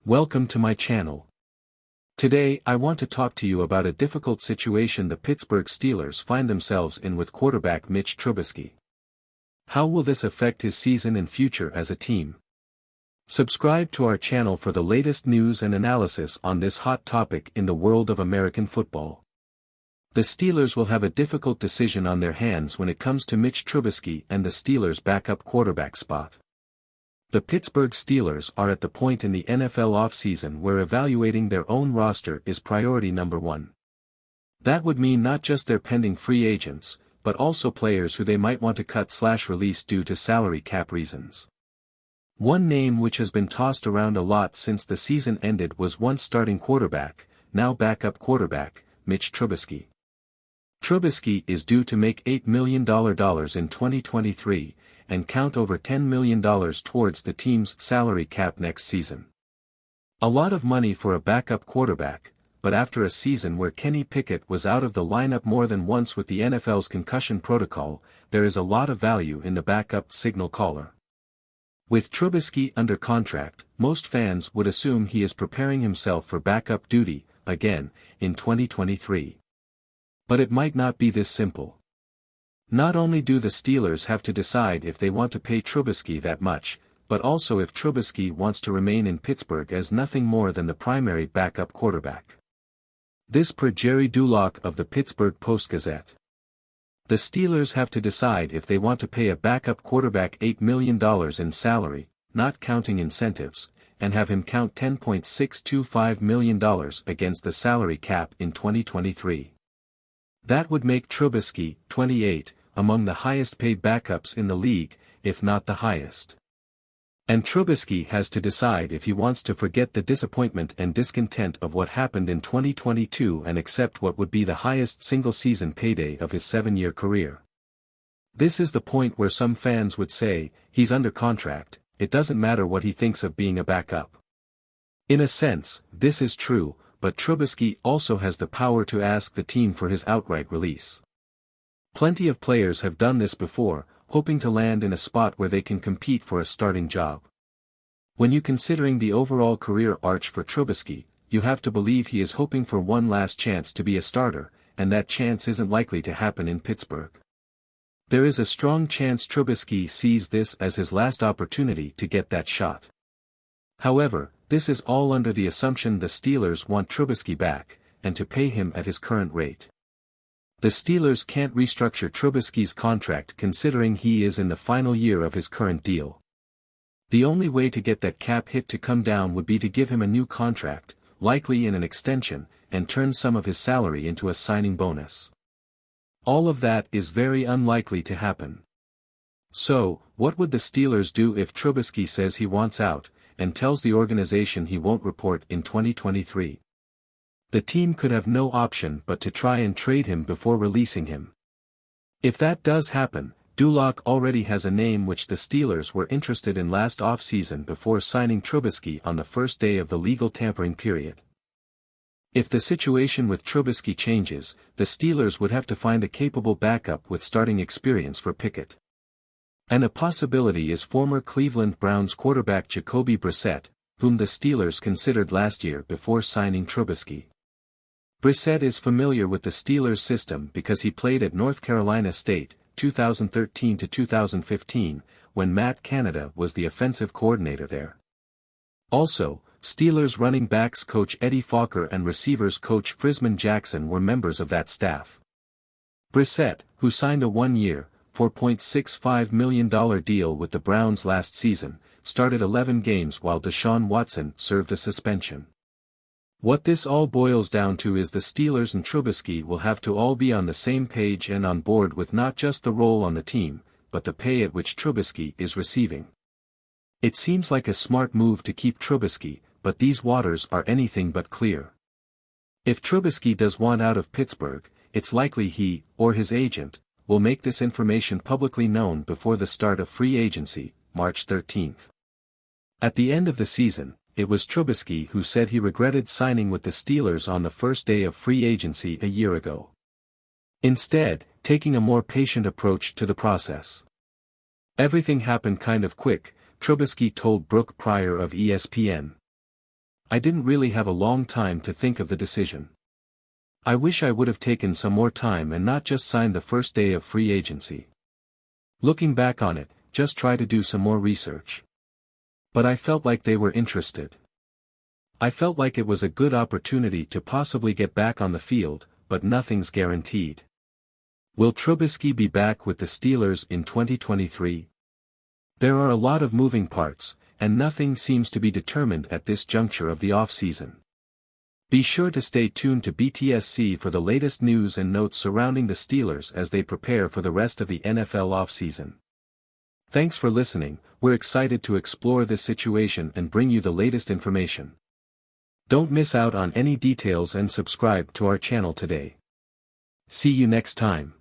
Welcome to my channel. Today I want to talk to you about a difficult situation the Pittsburgh Steelers find themselves in with quarterback Mitch Trubisky. How will this affect his season and future as a team? Subscribe to our channel for the latest news and analysis on this hot topic in the world of American football. The Steelers will have a difficult decision on their hands when it comes to Mitch Trubisky and the Steelers' backup quarterback spot. The Pittsburgh Steelers are at the point in the NFL offseason where evaluating their own roster is priority number one. That would mean not just their pending free agents, but also players who they might want to cut/release due to salary cap reasons. One name which has been tossed around a lot since the season ended was once starting quarterback, now backup quarterback, Mitch Trubisky. Trubisky is due to make $8 million in 2023, and count over $10 million towards the team's salary cap next season. A lot of money for a backup quarterback, but after a season where Kenny Pickett was out of the lineup more than once with the NFL's concussion protocol, there is a lot of value in the backup signal caller. With Trubisky under contract, most fans would assume he is preparing himself for backup duty, again, in 2023. But it might not be this simple. Not only do the Steelers have to decide if they want to pay Trubisky that much, but also if Trubisky wants to remain in Pittsburgh as nothing more than the primary backup quarterback. This per Jerry Dulac of the Pittsburgh Post-Gazette. The Steelers have to decide if they want to pay a backup quarterback $8 million in salary, not counting incentives, and have him count $10.625 million against the salary cap in 2023. That would make Trubisky, 28, among the highest-paid backups in the league, if not the highest. And Trubisky has to decide if he wants to forget the disappointment and discontent of what happened in 2022 and accept what would be the highest single-season payday of his 7-year career. This is the point where some fans would say, he's under contract, it doesn't matter what he thinks of being a backup. In a sense, this is true, but Trubisky also has the power to ask the team for his outright release. Plenty of players have done this before, hoping to land in a spot where they can compete for a starting job. When you considering the overall career arc for Trubisky, you have to believe he is hoping for one last chance to be a starter, and that chance isn't likely to happen in Pittsburgh. There is a strong chance Trubisky sees this as his last opportunity to get that shot. However, this is all under the assumption the Steelers want Trubisky back, and to pay him at his current rate. The Steelers can't restructure Trubisky's contract considering he is in the final year of his current deal. The only way to get that cap hit to come down would be to give him a new contract, likely in an extension, and turn some of his salary into a signing bonus. All of that is very unlikely to happen. So, what would the Steelers do if Trubisky says he wants out, and tells the organization he won't report in 2023? The team could have no option but to try and trade him before releasing him. If that does happen, Dulac already has a name which the Steelers were interested in last offseason before signing Trubisky on the first day of the legal tampering period. If the situation with Trubisky changes, the Steelers would have to find a capable backup with starting experience for Pickett. And a possibility is former Cleveland Browns quarterback Jacoby Brissett, whom the Steelers considered last year before signing Trubisky. Brissett is familiar with the Steelers' system because he played at North Carolina State, 2013 to 2015, when Matt Canada was the offensive coordinator there. Also, Steelers running backs coach Eddie Fokker and receivers coach Frisman Jackson were members of that staff. Brissett, who signed a one-year, $4.65 million deal with the Browns last season, started 11 games while Deshaun Watson served a suspension. What this all boils down to is the Steelers and Trubisky will have to all be on the same page and on board with not just the role on the team, but the pay at which Trubisky is receiving. It seems like a smart move to keep Trubisky, but these waters are anything but clear. If Trubisky does want out of Pittsburgh, it's likely he, or his agent, will make this information publicly known before the start of free agency, March 13th. At the end of the season, it was Trubisky who said he regretted signing with the Steelers on the first day of free agency a year ago. Instead, taking a more patient approach to the process. Everything happened kind of quick, Trubisky told Brooke Pryor of ESPN. I didn't really have a long time to think of the decision. I wish I would have taken some more time and not just signed the first day of free agency. Looking back on it, just try to do some more research. But I felt like they were interested. I felt like it was a good opportunity to possibly get back on the field, but nothing's guaranteed. Will Trubisky be back with the Steelers in 2023? There are a lot of moving parts, and nothing seems to be determined at this juncture of the offseason. Be sure to stay tuned to BTSC for the latest news and notes surrounding the Steelers as they prepare for the rest of the NFL offseason. Thanks for listening. We're excited to explore this situation and bring you the latest information. Don't miss out on any details and subscribe to our channel today. See you next time.